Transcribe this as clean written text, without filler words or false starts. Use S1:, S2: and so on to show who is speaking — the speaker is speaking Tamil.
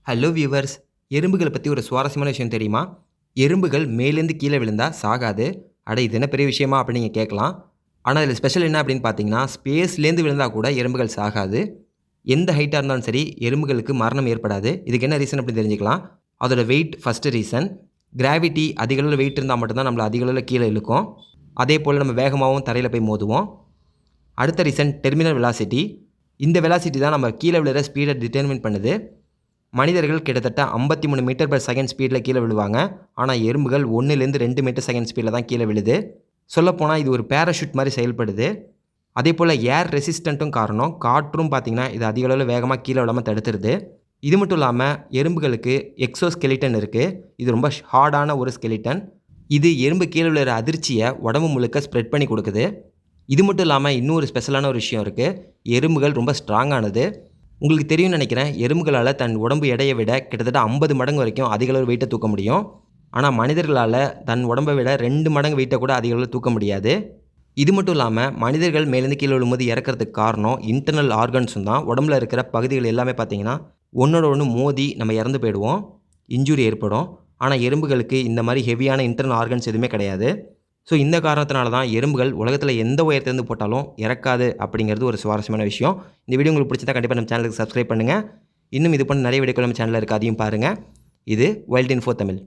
S1: Hello viewers. எறும்புகளை பற்றி ஒரு சுவாரஸ்யமான விஷயம் தெரியுமா? எறும்புகள் மேலேருந்து கீழே விழுந்தா சாகாது. அட இது என்ன பெரிய விஷயமா அப்படின்னு நீங்கள் கேட்கலாம். ஆனால் இதில் ஸ்பெஷல் என்ன அப்படின்னு பார்த்தீங்கன்னா, ஸ்பேஸ்லேருந்து விழுந்தா கூட எறும்புகள் சாகாது. எந்த ஹைட்டாக இருந்தாலும் சரி எறும்புகளுக்கு மரணம் ஏற்படாது. இதுக்கு என்ன ரீசன் அப்படின்னு தெரிஞ்சுக்கலாம். அதோட வெயிட் ஃபஸ்ட்டு ரீசன். கிராவிட்டி அதிக அளவில் வெயிட் இருந்தால் மட்டும்தான் நம்மளை அதிக அளவில் கீழே இழுக்கும். அதே போல் நம்ம வேகமாகவும் தரையில் போய் மோதுவோம். அடுத்த ரீசன் டெர்மினல் வெலாசிட்டி. இந்த வெலாசிட்டி தான் நம்ம கீழே விழுற ஸ்பீடை டிட்டர்மின் பண்ணுது. மனிதர்கள் கிட்டத்தட்ட 53 மீட்டர் பர் செகண்ட் ஸ்பீடில் கீழே விழுவாங்க. ஆனால் எறும்புகள் 1லேருந்து 2 மீட்டர் செகண்ட் ஸ்பீடில் தான் கீழே விழுது. சொல்லப்போனால் இது ஒரு பேராஷூட் மாதிரி செயல்படுது. அதே போல் ஏர் ரெசிஸ்டண்ட்டும் காரணம். காற்றும் பார்த்திங்கன்னா இது அதிக அளவில் வேகமாக கீழே விழாமல் தடுத்துருது. இது மட்டும் இல்லாமல் எறும்புகளுக்கு எக்ஸோஸ்கெலிட்டன் இருக்குது. இது ரொம்ப ஹார்டான ஒரு ஸ்கெலிட்டன். இது எறும்பு கீழே விழுற அதிர்ச்சியை உடம்பு முழுக்க ஸ்ப்ரெட் பண்ணி கொடுக்குது. இது மட்டும் இல்லாமல் இன்னொரு ஸ்பெஷலான ஒரு விஷயம் இருக்குது. எறும்புகள் ரொம்ப ஸ்ட்ராங்கானது. உங்களுக்கு தெரியும்னு நினைக்கிறேன். எறும்புகளால் தன் உடம்பு எடையை விட கிட்டத்தட்ட 50 மடங்கு வரைக்கும் அதிக அளவு வெயிட்டை தூக்க முடியும். ஆனால் மனிதர்களால் தன் உடம்பை விட 2 மடங்கு வெயிட்டை கூட அதிக அளவு தூக்க முடியாது. இது மட்டும் இல்லாமல் மனிதர்கள் மேலேருந்து கீழே விழும்போது இறக்கிறதுக்கு காரணம் இன்டர்னல் ஆர்கன்ஸும் தான். உடம்புல இருக்கிற பகுதிகள் எல்லாமே பார்த்திங்கன்னா ஒன்றோட ஒன்று மோதி நம்ம இறந்து போயிடுவோம், இன்ஜுரி ஏற்படும். ஆனால் எறும்புகளுக்கு இந்த மாதிரி ஹெவியான இன்டர்னல் ஆர்கன்ஸ் எதுவுமே கிடையாது. ஸோ இந்த காரணத்தினால தான் எறும்புகள் உலகத்தில் எந்த உயரத்துலேருந்து போட்டாலும் இறக்காது அப்படிங்கிறது ஒரு சுவாரஸ்யமான விஷயம். இந்த வீடியோ உங்களுக்கு பிடிச்சதா கண்டிப்பாக நம்ம சேனலுக்கு சப்ஸ்கிரைப் பண்ணுங்கள். இன்னும் இது பண்ண நிறைய வீடியோக்கள் நம்ம சேனலில் இருக்குது, அதையும் பாருங்கள். இது வைல்ட் இன்ஃபோ தமிழ்.